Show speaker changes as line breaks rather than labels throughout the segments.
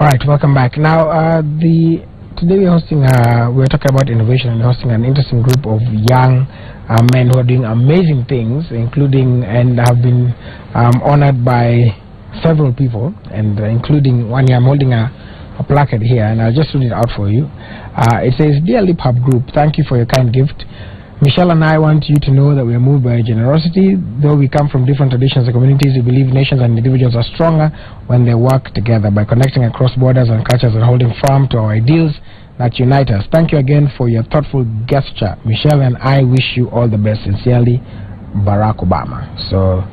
All right, welcome back. Now, today we're hosting, we're talking about innovation and hosting an interesting group of young men who are doing amazing things, including and have been honored by several people, and including one here. I'm holding a placard here, and I'll just read it out for you. It says, "Dear Lip Hub Group, thank you for your kind gift. Michelle and I want you to know that we are moved by generosity. Though we come from different traditions and communities, we believe nations and individuals are stronger when they work together by connecting across borders and cultures and holding firm to our ideals that unite us. Thank you again for your thoughtful gesture. Michelle and I wish you all the best. Sincerely, Barack Obama." So,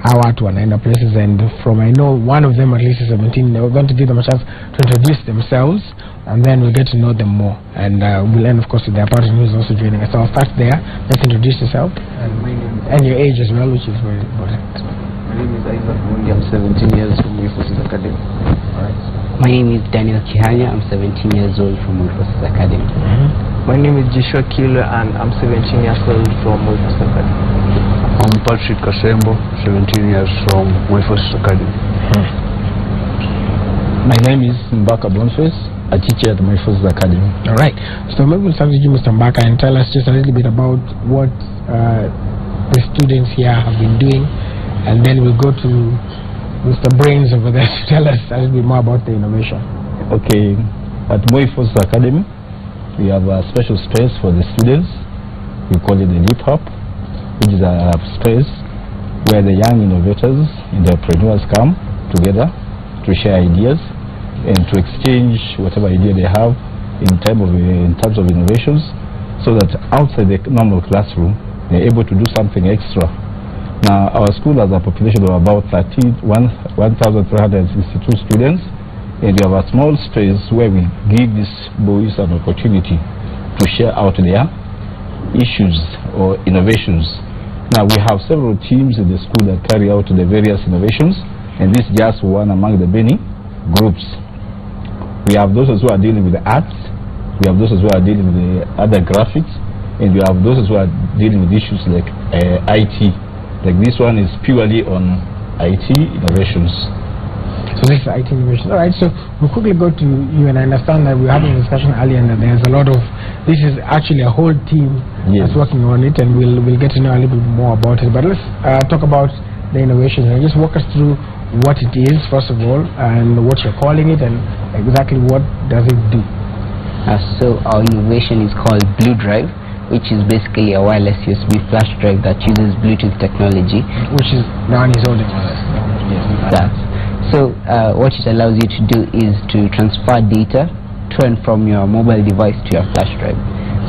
our watu wanaenda places, and from I know one of them at least is 17. We're going to give them a chance to introduce themselves, and then we'll get to know them more. And we'll end, of course, with their partner who is also joining us. So I'll start there. Just introduce yourself and your age as well, which is very important.
My name is Isaac Mundi. I'm 17 years from Forces Academy.
All right. My name is Daniel Kihanya. I'm 17 years old from Forces Academy.
My name is Joshua Kilo, and I'm 17 years old from Forces Academy.
I'm Patrick Kasembo, 17 years from Forces Academy.
My name is Mbaka Boniface, a teacher at Forces Academy.
All right. So maybe we'll start with you, Mr. Mbaka, and tell us just a little bit about what the students here have been doing, and then we'll go to Mr. Brains over there to tell us a little bit more about the innovation.
Okay. At Forces Academy, we have a special space for the students. We call it the Lip Hub, which is a space where the young innovators, entrepreneurs come together to share ideas and to exchange whatever idea they have in terms of innovations, so that outside the normal classroom they're able to do something extra. Now, our school has a population of about 1,362 students, and we have a small space where we give these boys an opportunity to share out their issues or innovations. Now, we have several teams in the school that carry out the various innovations, and this is just one among the many groups. We have those who are dealing with the arts, we have those who are dealing with the other graphics, and we have those who are dealing with issues like IT. Like this one is purely on IT innovations.
So this is IT innovation. All right, so we'll quickly go to you, and I understand that we were having a discussion earlier, and that there's a lot of, this is actually a whole team that's working on it, and we'll get to know a little bit more about it. But let's talk about the innovation, and just walk us through what it is, first of all, and what you're calling it, and exactly what does it do.
So our innovation is called Blue Drive, which is basically a wireless USB flash drive that uses Bluetooth technology.
Which is the one he's holding on us.
Yes. So what it allows you to do is to transfer data to and from your mobile device to your flash drive.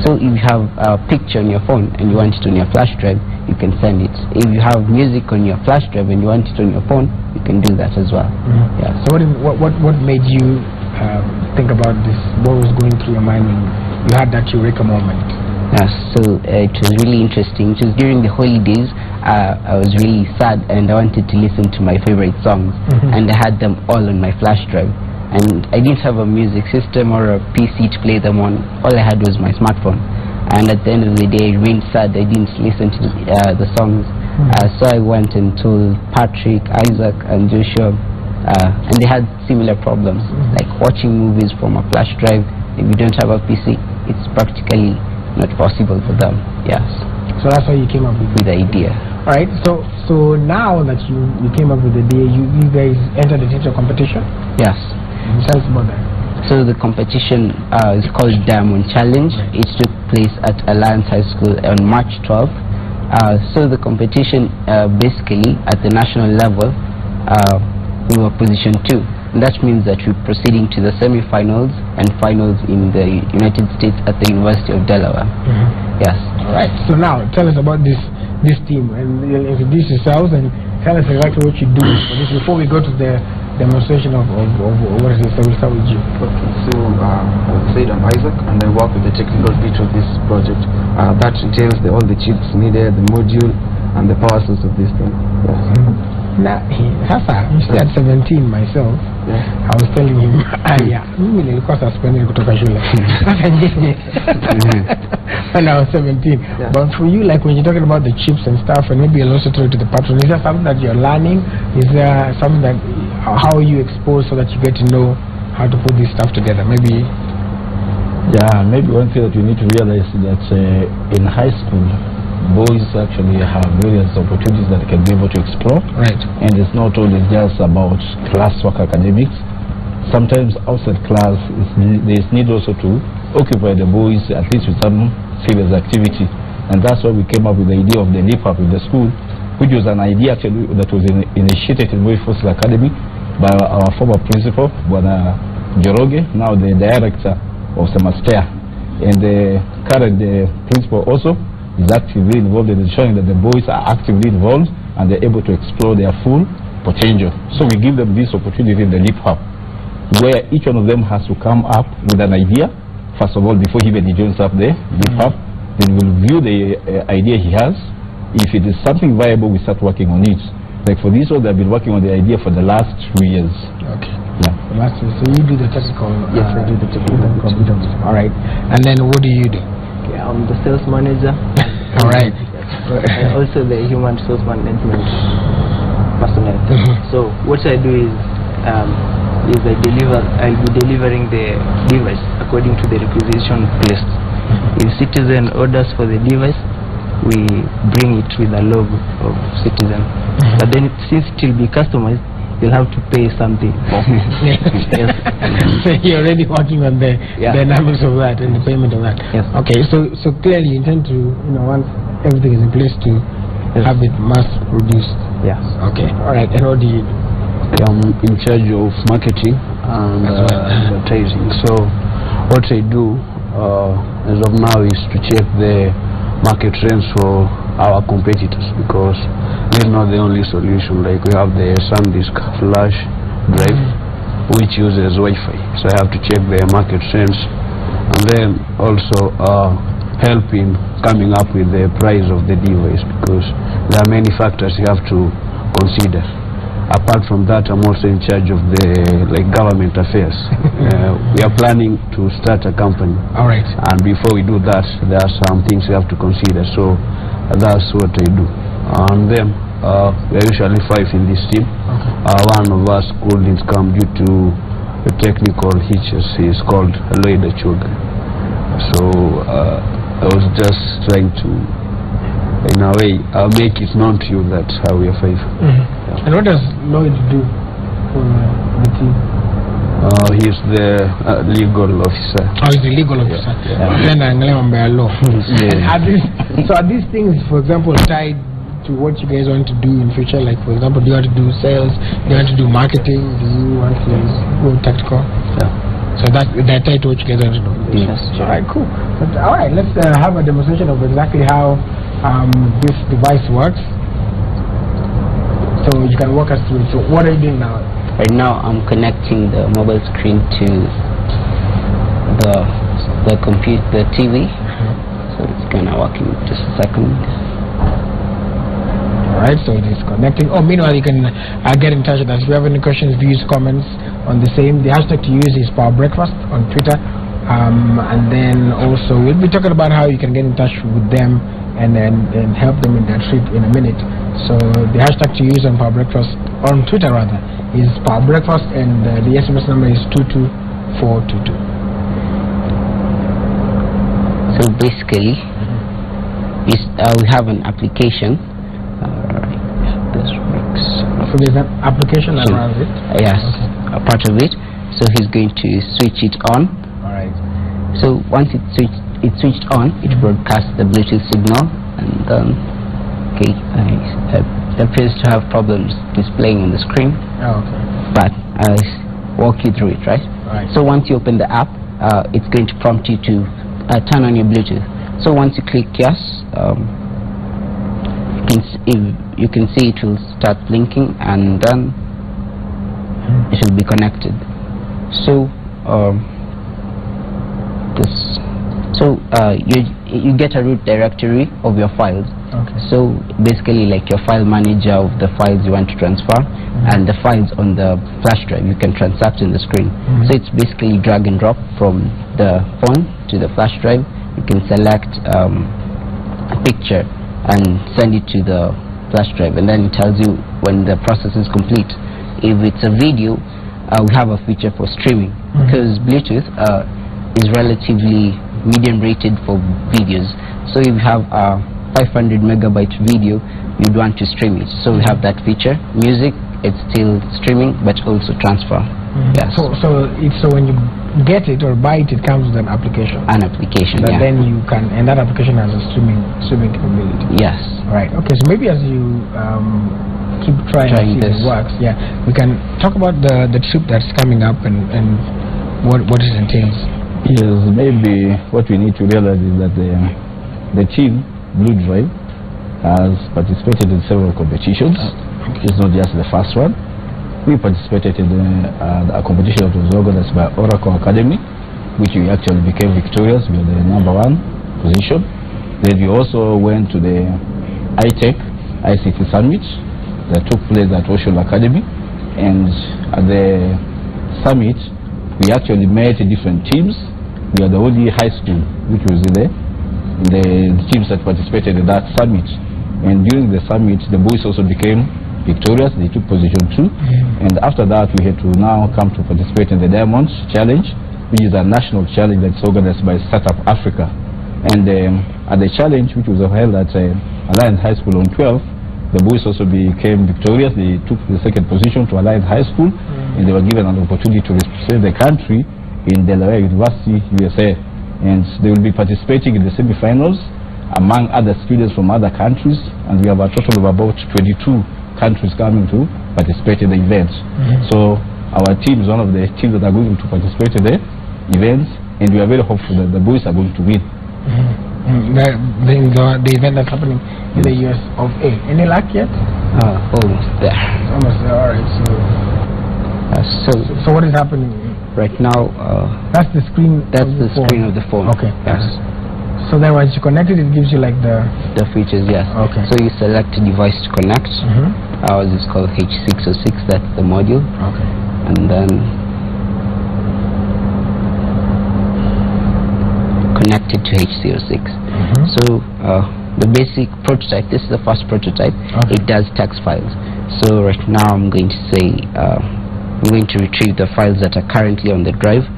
So if you have a picture on your phone and you want it on your flash drive, you can send it. If you have music on your flash drive and you want it on your phone, you can do that as well. Yeah.
So what made you think about this? What was going through your mind when you had that eureka moment?
So it was really interesting. It was during the holidays. I was really sad, and I wanted to listen to my favorite songs, and I had them all on my flash drive. And I didn't have a music system or a PC to play them on. All I had was my smartphone. And at the end of the day, I remained sad. I didn't listen to the songs. So I went and told Patrick, Isaac, and Joshua, and they had similar problems, like watching movies from a flash drive. If you don't have a PC, it's practically not possible for them. Yes.
So that's why you came up with
the idea.
All right. So now that you came up with the idea, you guys entered the teacher competition?
Yes.
Tell us about that.
So the competition is called Diamond Challenge. It took place at Alliance High School on March 12th. So the competition basically at the national level, we were position 2. And that means that we're proceeding to the semi-finals and finals in the United States at the University of Delaware. Yes.
All right. So now tell us about this team, and introduce yourselves and tell us exactly what you do for this before we go to the demonstration of what it is. So we'll start with you.
Okay, so I would say I'm Isaac, and I work with the technical feature of this project. That entails all the chips needed, the module, and the power source of this thing. Yes.
Now, Hasa, you said 17 myself. I was telling him earlier, when I was 17. But for you, like when you're talking about the chips and stuff, and maybe you'll also throw it to the patron, is there something that you're learning? Is there something that, how are you exposed so that you get to know how to put this stuff together? Maybe.
Yeah, maybe one thing that you need to realize is that in high school, boys actually have various opportunities that they can be able to explore.
Right.
And it's not only just about classwork academics. Sometimes outside class, there is need also to occupy the boys at least with some serious activity. And that's why we came up with the idea of the Leap Up in the school, which was an idea actually that was initiated in Way Fossil Academy by our former principal, Bwana Joroge, now the director of Semastea. And the current principal also is actively involved in ensuring that the boys are actively involved and they're able to explore their full potential. So we give them this opportunity in the Leap Up, where each one of them has to come up with an idea, first of all, before he joins up the Leap Up. Then we'll view the idea he has. If it is something viable, we start working on it. Like for this one, they've been working on the idea for the last 3 years.
Okay.
Yeah.
The last 3 years. So you do the technical.
Yes, I do the technical.
All right. And then what do you do?
Okay, I'm the sales manager.
All right.
And also the human resource management personnel. So what I do is I'll be delivering the device according to the requisition placed. If citizen orders for the device, we bring it with a logo of citizen. But then since it will be customized, you'll have to pay something. Yes.
So you're already working on the dynamics of that and the payment of that.
Yes.
Okay, so clearly you intend to, once everything is in place, to have it mass produced.
Yes.
Okay. All right. And what do you do?
I'm in charge of marketing and advertising. So what I do as of now is to check the market trends for our competitors, because this is not the only solution. Like we have the SanDisk flash drive which uses Wi-Fi, so I have to check the market trends and then also help in coming up with the price of the device, because there are many factors you have to consider. Apart from that, I'm also in charge of the government affairs. We are planning to start a company.
All right.
And before we do that, there are some things we have to consider. So that's what I do. And then we are usually 5 in this team. Okay. One of us couldn't come due to the technical hitches. He is called Lloyd Achuga. So I was just trying to, in a way, make it known to you that we are 5.
And what does Lloyd do for the team?
He's the legal officer.
Oh, he's the legal officer. Then law. So are these things, for example, tied to what you guys want to do in future? Like, for example, do you want to do sales? Do you want to do marketing? Do you want to go tactical?
Yeah.
So they're tied to what you guys want to do.
Yes.
All right, cool. But, all right, let's have a demonstration of exactly how this device works. So you can walk us through it. So what are you doing now?
Right now I'm connecting the mobile screen to the computer, the TV. So it's gonna work in just a second.
Alright, so it is connecting. Oh, meanwhile you can get in touch with us. If you have any questions, views, comments on the same, the hashtag to use is Power Breakfast on Twitter. And then also we'll be talking about how you can get in touch with them and help them in their trip in a minute. So the hashtag to use on Power Breakfast, on Twitter rather, is Power Breakfast, and the SMS number is 22422.
So basically, we have an application. This works.
So there's an application around it?
Yes, a part of it. So he's going to switch it on.
Alright.
So once it's switched on, it broadcasts the Bluetooth signal, and okay, it appears to have problems displaying on the screen.
Oh, okay.
But I'll walk you through it, right?
Right.
So once you open the app, it's going to prompt you to turn on your Bluetooth. So once you click yes, you can see it will start blinking, and then it will be connected. So you get a root directory of your files.
Okay.
So basically, like your file manager of the files you want to transfer, and the files on the flash drive you can transact in the screen. So it's basically drag and drop from the phone to the flash drive. You can select a picture and send it to the flash drive, and then it tells you when the process is complete. If it's a video, we have a feature for streaming. because Bluetooth is relatively medium rated for videos. So if you have a 500 megabyte video, you'd want to stream it. So we have that feature. Music, it's still streaming, but also transfer. Yes.
So when you get it or buy it, it comes with an application.
An application,
that then you can, and that application has a streaming capability.
Yes.
Right. Okay. So maybe as you keep trying to see if it works, we can talk about the trip that's coming up and what it entails.
Yes. Maybe what we need to realize is that the team Blue Drive has participated in several competitions. It's not just the first one. We participated in a competition that was organized by Oracle Academy, which we actually became victorious. We were the #1 position. Then we also went to the iTech ICT Summit that took place at Ocean Academy. And at the summit, we actually met different teams. We are the only high school which was in the teams that participated in that summit. And during the summit, the boys also became victorious. They took position 2, and after that we had to now come to participate in the Diamonds Challenge, which is a national challenge that's organized by Startup Africa. And at the challenge, which was held at Alliance High School on 12th, the boys also became victorious. They took the 2nd position to Alliance High School, and they were given an opportunity to represent the country in Delaware University, USA. And they will be participating in the semi-finals among other students from other countries, and we have a total of about 22 countries coming to participate in the events. So our team is one of the teams that are going to participate in the events, and we are very hopeful that the boys are going to win.
The event that's happening in the US of A. Any luck yet?
Almost there.
Almost there. All right. So what is happening
right now?
That's the screen.
That's the screen of the phone.
Okay.
Yes.
So then once you connect it, it gives you like the
features, yes.
Okay.
So you select a device to connect. Ours is called H606, that's the module.
Okay.
And then connect it to H06. So the basic prototype, this is the first prototype. It does text files. So right now I'm going to say I'm going to retrieve the files that are currently on the drive.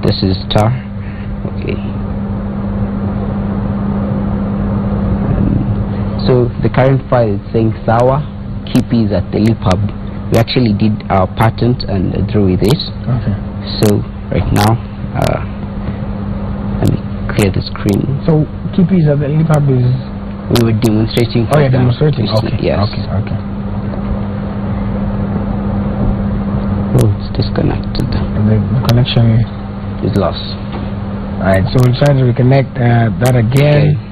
This is star. Okay. So the current file is saying Sawa, Kipi is at the LibHub. We actually did our patent and drew with it.
Okay.
So right now, let me clear the screen.
So Kipi is at the LibHub is...
We were demonstrating.
Oh, yeah, demonstrating. Okay.
Yes.
Okay.
Oh, it's disconnected.
The connection
is lost.
Alright, so we'll try to reconnect that again. Okay.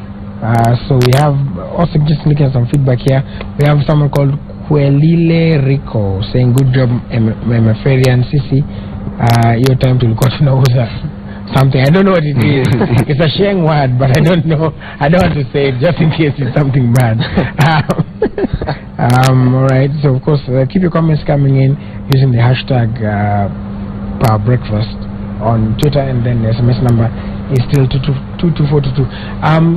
So we have also just looking at some feedback here. We have someone called Kwelile Rico saying good job, Meferian Sisi. Your time to look out knows something. I don't know what it is. It's a Sheng word, but I don't know. I don't want to say it just in case it's something bad. Alright, so of course keep your comments coming in using the hashtag Power Breakfast on Twitter, and then the SMS number is still 22422.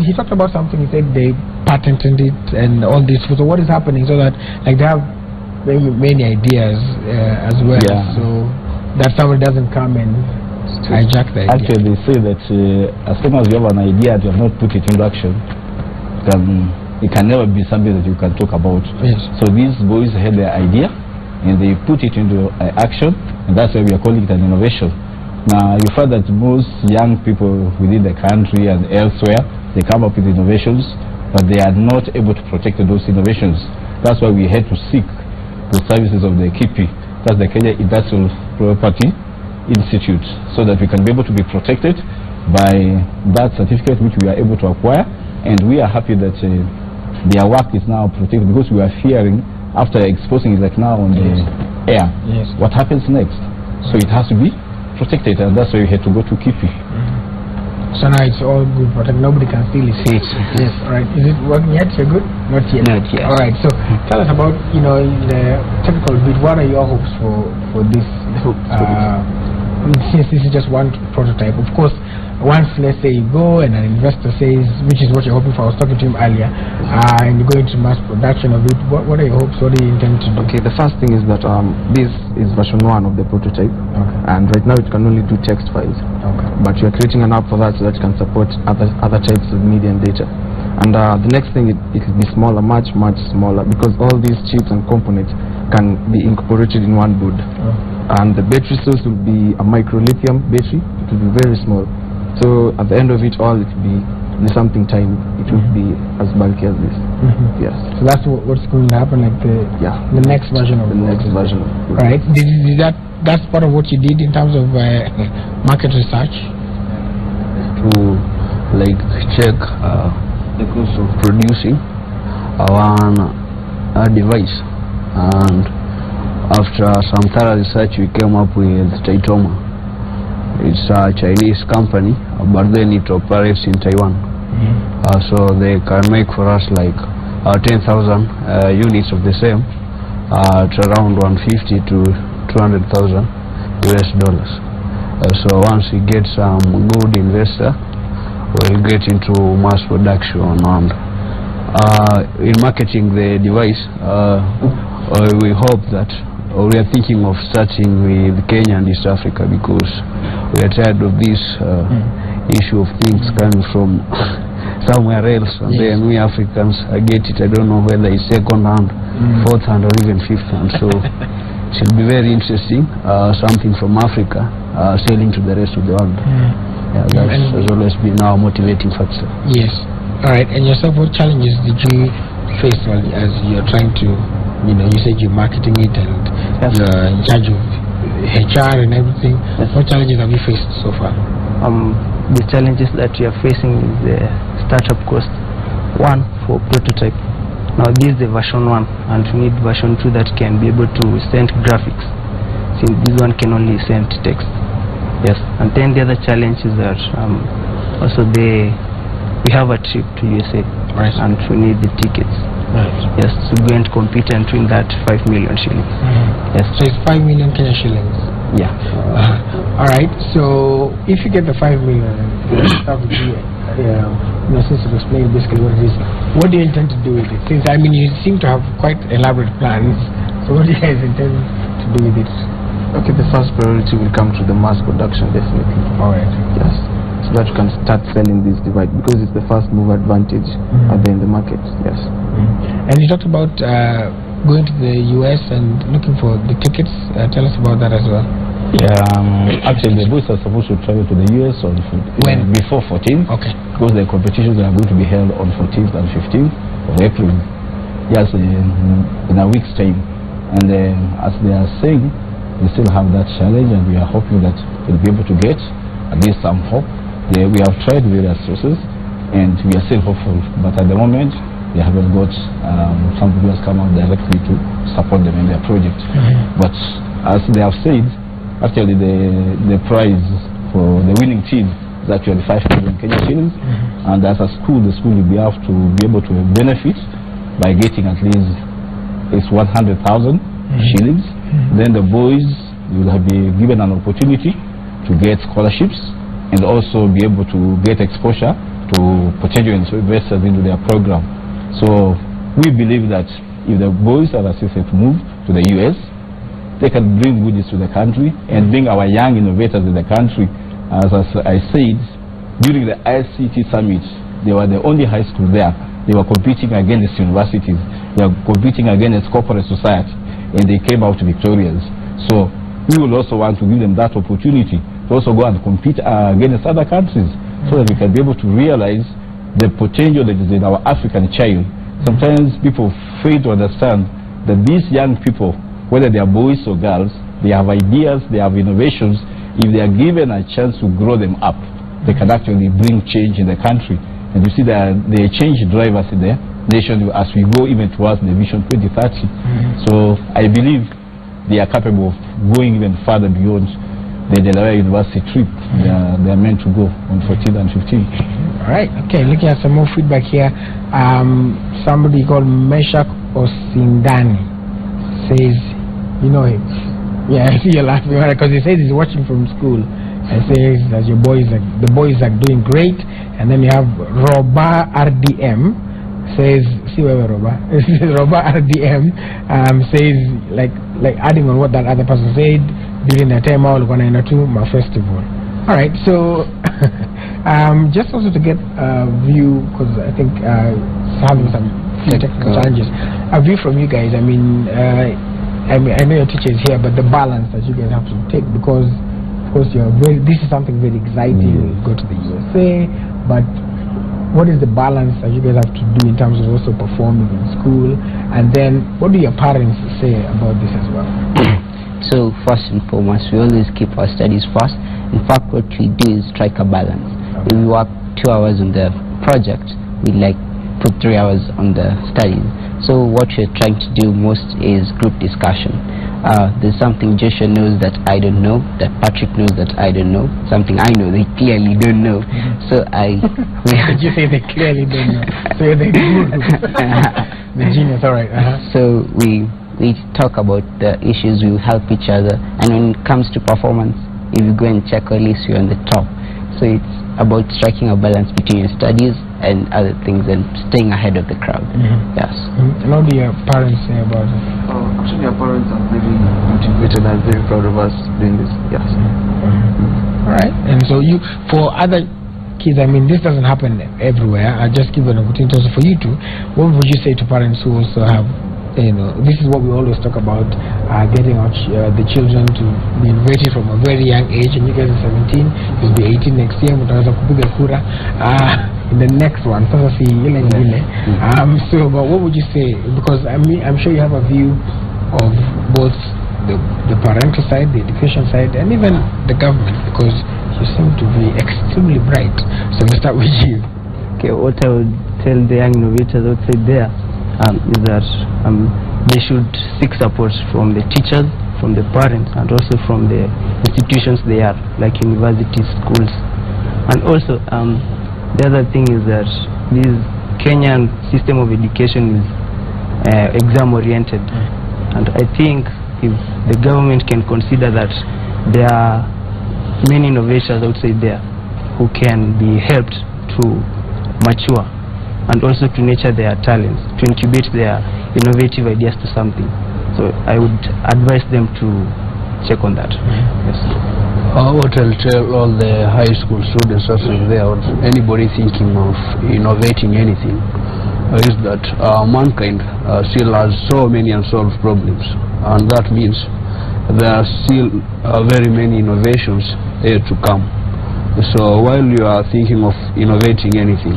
He talked about something. He said they patented it and all this. So what is happening? So that like they have many ideas as well. Yeah. So that somebody doesn't come and hijack the idea.
Actually, they say that as long as you have an idea and you have not put it into action, it can never be something that you can talk about.
Yes.
So these boys had their idea and they put it into action, and that's why we are calling it an innovation. Now, you find that most young people within the country and elsewhere, they come up with innovations, but they are not able to protect those innovations. That's why we had to seek the services of the KIPI, that's the Kenya Industrial Property Institute, so that we can be able to be protected by that certificate which we are able to acquire. And we are happy that their work is now protected, because we are fearing, after exposing it like now on the air, what happens next? So it has to be protected, and that's why we had to go to KIPI.
So now it's all good, but nobody can steal it. Yes. All right. Is it working yet? You're good? Not yet.
Not yet.
All right. So tell us about the technical bit. What are your hopes for this since this is just one prototype, of course, once, let's say, you go and an investor says, which is what you're hoping for, I was talking to him earlier, and you go into mass production of it, what are your hopes? What do you intend to do?
Okay, the first thing is that this is version 1 of the prototype, and right now it can only do text files. But we are creating an app for that so that it can support other types of media and data. And the next thing, it will be smaller, much smaller, because all these chips and components can be incorporated in one board. And the battery source will be a micro lithium battery. It will be very small. So at the end of it all, it will be something tiny. It will be as bulky as this. Yes. So
that's what's going to happen, like the next version of Right. That's part of what you did in terms of market research.
To like check the cost of producing a device, and after some thorough research, we came up with Taitoma. It's a Chinese company, but then it operates in Taiwan. So they can make for us like 10,000 units of the same at around 150 to 200,000 US dollars. So once we get some good investor, we'll get into mass production. And in marketing the device, we hope that we are thinking of starting with Kenya and East Africa, because we are tired of this issue of things coming from somewhere else, and then we Africans get it. I don't know whether it's second hand, fourth hand, or even fifth hand. So it should be very interesting, something from Africa selling to the rest of the world. That has always been our motivating factor.
Yes. All right. And yourself, what challenges did you face as you're trying to, you said you're marketing it and you're in charge of HR and everything. What challenges have you faced so far?
The challenges that we are facing is the startup cost. One, for prototype. Now this is the version 1, and we need version 2 that can be able to send graphics, since this one can only send text. Yes. And then the other challenge is that also we have a trip to USA, and we need the tickets. Yes, to go and compete and win that 5 million shillings. Yes.
So it's 5 million Kenya shillings.
Yeah.
All right. So if you get the 5 million, that would be, since you've explained basically what it is, what do you intend to do with it? Since you seem to have quite elaborate plans. So what do you guys intend to do with it?
Okay, the first priority will come to the mass production, definitely.
All right.
Yes. So that you can start selling this device, because it's the first mover advantage in the market. Yes.
And you talked about going to the US and looking for the tickets. Tell us about that as well.
Yeah, actually the boys are supposed to travel to the US on before 14th.
Okay.
Because the competitions are going to be held on 14th and 15th of April. Yes, in a week's time. And as they are saying, we still have that challenge, and we are hoping that we'll be able to get at least some hope. We have tried various sources, and we are still hopeful, but at the moment they haven't got some people has come out directly to support them in their project. But as they have said, actually the prize for the winning team is actually 5 million Kenya shillings, and as a school, the school will be able to benefit by getting at least 100,000 shillings. Then the boys will be given an opportunity to get scholarships and also be able to get exposure to potential investors into their program. So we believe that if the boys are assisted to move to the US, they can bring goodies to the country and bring our young innovators in the country. As I said, during the ICT summit, they were the only high school there. They were competing against universities. They were competing against corporate society, and they came out victorious. So we will also want to give them that opportunity to also go and compete against other countries, so that we can be able to realize the potential that is in our African child. Sometimes people fail to understand that these young people, whether they are boys or girls, they have ideas, they have innovations. If they are given a chance to grow them up, they can actually bring change in the country. And you see that they change drivers in the nation as we go even towards the Vision 2030. So I believe they are capable of going even further beyond the Delaware University trip. They are meant to go on 14th and 15th.
All right. Okay. Looking at some more feedback here. Somebody called Meshak Osindani says, you know him. Yeah, I see you laughing because he says he's watching from school. And says that the boys are doing great. And then you have Roba RDM says, see where Roba? Roba RDM says like adding on what that other person said during the time I was going to my festival. All right, so just also to get a view, because I think having some few technical challenges, a view from you guys. I mean, I know your teacher is here, but the balance that you guys have to take, because of course this is something very exciting. You go to the USA, but what is the balance that you guys have to do in terms of also performing in school? And then what do your parents say about this as well?
So first and foremost, we always keep our studies first. In fact, what we do is strike a balance. If we work 2 hours on the project, we put 3 hours on the studies. So what we're trying to do most is group discussion. There's something Joshua knows that I don't know, that Patrick knows that I don't know, something I know they clearly don't know. So
Did you say they clearly don't know? So you're the guru. The genius, all right.
So we talk about the issues, we help each other, and when it comes to performance, if you go and check our list, you're on the top. So it's about striking a balance between your studies and other things and staying ahead of the crowd. Yes.
And what do your parents say about it?
Actually, our parents are very motivated and very proud of us doing this. Yes.
All right. And so for other kids, I mean, this doesn't happen everywhere. I'll just give an opportunity also for you to. What would you say to parents who also have, this is what we always talk about, getting our the children to be innovative from a very young age, and you guys are 17, you'll be 18 next year, mutaweza kupiga kura in the next one. So but what would you say, because I'm sure you have a view of both the parental side, the education side, and even the government, because you seem to be extremely bright. So let's start with you.
Okay, what I would tell the young innovators outside there is that they should seek support from the teachers, from the parents, and also from the institutions they are, like universities, schools. And also, the other thing is that this Kenyan system of education is exam-oriented. And I think if the government can consider that there are many innovators outside there who can be helped to mature and also to nurture their talents, to incubate their innovative ideas to something. So I would advise them to check on that. Yes.
What I'll tell all the high school students also there, or anybody thinking of innovating anything, is that mankind still has so many unsolved problems, and that means there are still very many innovations here to come. So while you are thinking of innovating anything,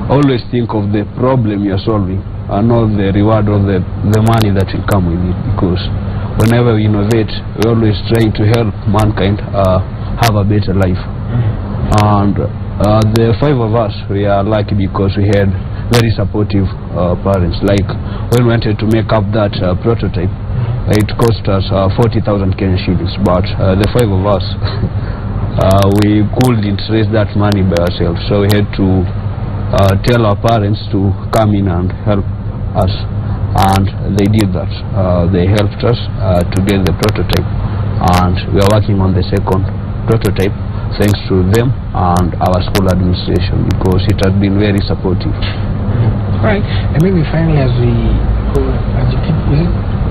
always think of the problem you are solving and not the reward or the money that will come with it, because whenever we innovate, we're always trying to help mankind have a better life. And the 5 of us, we are lucky because we had very supportive parents. Like when we wanted to make up that prototype, it cost us 40,000 Kenyan shillings, but the 5 of us we couldn't raise that money by ourselves, so we had to tell our parents to come in and help us, and they did that. They helped us to get the prototype, and we are working on the second prototype thanks to them and our school administration, because it has been very supportive.
Right, and maybe finally, as we go, as you keep,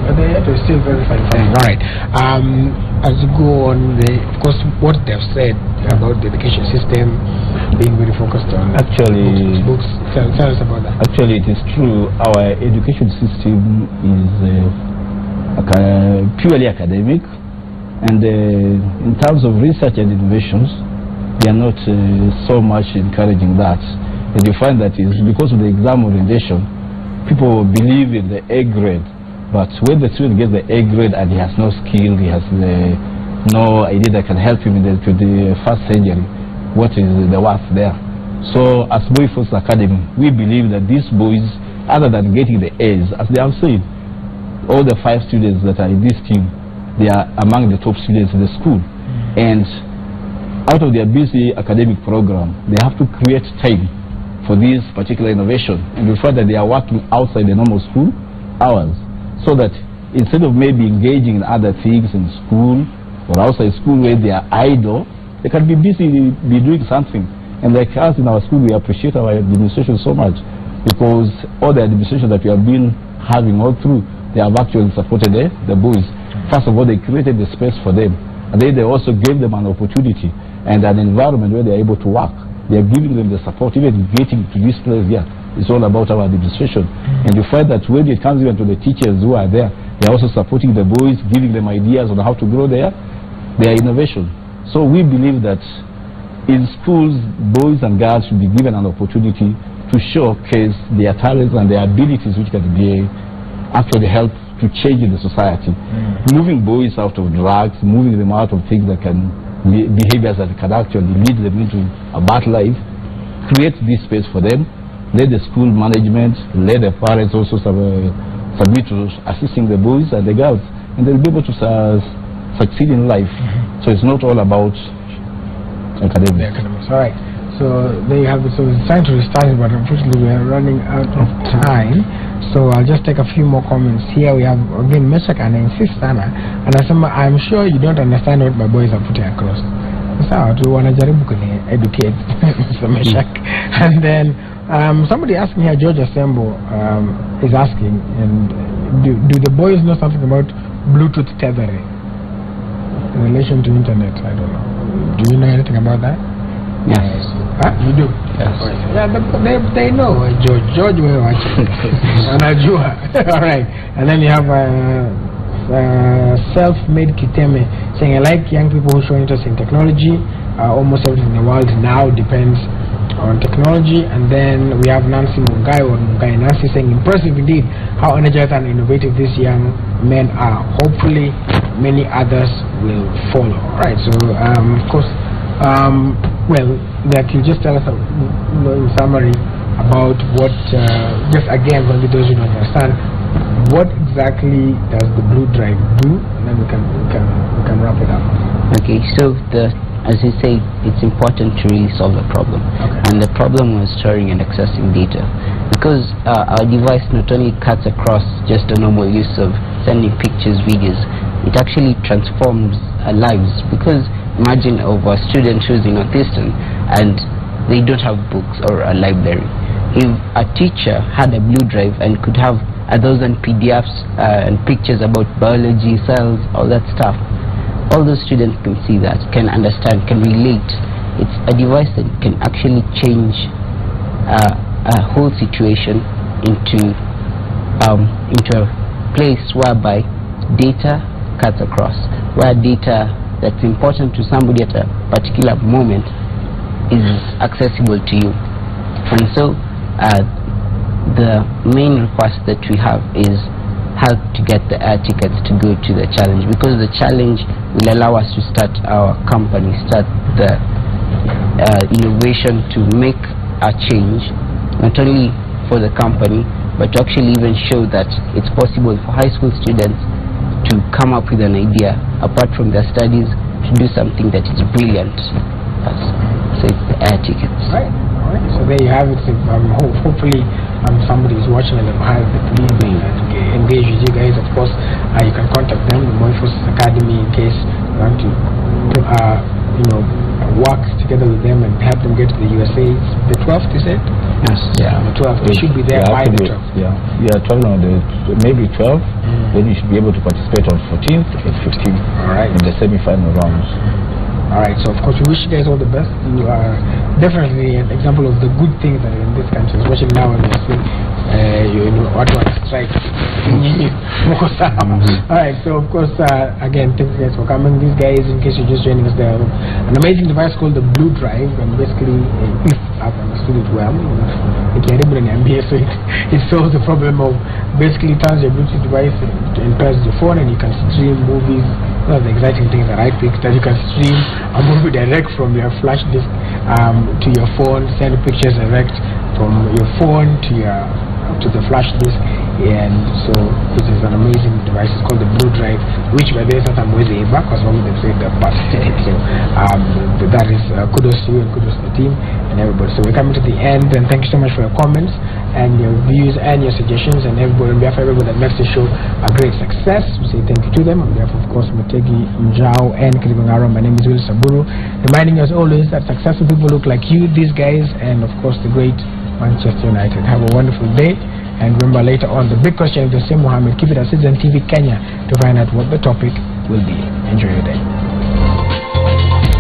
we're still verifying. All right, as you go on, of course, what they've said about the education system being very focused on books. Tell us about that.
Actually, it is true. Our education system is purely academic, and in terms of research and innovations, they are not so much encouraging that. And you find that is because of the exam orientation, people believe in the A grade, but when the student gets the A grade and he has no skill, he has no idea that can help him to the first century, what is the worth there? So as Boy Force Academy, we believe that these boys, other than getting the A's, as they have said, all the 5 students that are in this team, they are among the top students in the school. And out of their busy academic program, they have to create time for this particular innovation. And we find that they are working outside the normal school hours, so that instead of maybe engaging in other things in school or outside school where they are idle, they can be busy, be doing something. And like us in our school, we appreciate our administration so much, because all the administration that we have been having all through, they have actually supported the boys. First of all, they created the space for them, and then they also gave them an opportunity and an environment where they are able to work. They are giving them the support, even getting to this place here. It's all about our administration. And you find that when it comes even to the teachers who are there, they are also supporting the boys, giving them ideas on how to grow their innovation. So we believe that in schools, boys and girls should be given an opportunity to showcase their talents and their abilities, which can be actually help to change in the society. Moving boys out of drugs, moving them out of things that can be behaviors that can actually lead them into a bad life, create this space for them. Let the school management, let the parents also submit to assisting the boys and the girls, and they'll be able to succeed in life. So it's not all about academics.
All right. So there you have it. So it's time to restart it, but unfortunately we are running out of time. So I'll just take a few more comments here. We have again Meshach and Insistana, and I'm sure you don't understand what my boys are putting across. So we want to educate Mr. Meshach. And then somebody asking here, George Assemble is asking, and do the boys know something about Bluetooth tethering in relation to internet? I don't know. Do you know anything about that?
Yes.
You do?
Yes.
Yeah, they know, George will watch it. And all right. And then you have self-made Kiteme saying, I like young people who show interest in technology. Almost everything in the world now depends on technology. And then we have Nancy Mungai Nancy saying, impressive indeed how energized and innovative these young men are. Hopefully many others will follow. All right. So of course, well, that you just tell us in summary about what, just again, for those who don't understand, what exactly does the Blue Drive do, and then we can wrap it up.
Okay, so as you say, it's important to really solve the problem.
Okay.
And the problem was storing and accessing data, because our device not only cuts across just a normal use of sending pictures, videos, it actually transforms our lives. Because imagine of a student who's in Northeastern and they don't have books or a library. If a teacher had a Blue Drive and could have 1,000 PDFs and pictures about biology, cells, all that stuff, all those students can see that, can understand, can relate. It's a device that can actually change a whole situation into a place whereby data cuts across, where data that's important to somebody at a particular moment is accessible to you. And so the main request that we have is help to get the air tickets to go to the challenge, because the challenge will allow us to start our company, start the innovation to make a change, not only for the company, but to actually even show that it's possible for high school students to come up with an idea apart from their studies, to do something that is brilliant. So it's the air tickets.
Right. All right. So there you have it. Hopefully somebody is watching and has the please engage with you guys. Of course, you can contact them, the Moi Forces Academy, in case you want to work together with them and help them get to the USA. It's the 12th, you said?
Yes.
Yeah, the 12th. They should be there by the 12th.
Yeah, 12 on maybe 12. Then you should be able to participate on 14th and 15th.
All right.
In the semi-final rounds.
All right, so of course we wish you guys all the best. You are definitely an example of the good things that are in this country, especially now when we're seeing what was strike. All right, so of course again, thank you guys for coming. These guys, in case you're just joining us, there an amazing device called the Blue Drive, and basically, if I've understood it well, it's so it solves the problem of basically turns your Bluetooth device and pairs your phone, and you can stream movies. One of the exciting things that I picked, that you can stream a movie direct from your flash disk to your phone, send pictures direct from your phone to the flash disk, and so it is an amazing device. It's called the Blue Drive, which by the way I'm with the back because one of them said the bus. So that is kudos to you and kudos to the team and everybody. So we're coming to the end, and thank you so much for your comments. and your views and your suggestions, and everybody, on behalf of everybody that makes the show a great success, we say thank you to them. On behalf of course Mutegi Mjao and Kiribangaro, my name is Will Saburu, reminding us always that successful people look like you, these guys, and of course the great Manchester United. Have a wonderful day, and remember later on the big question of the same Mohammed. Keep it at Citizen TV Kenya to find out what the topic will be. Enjoy your day.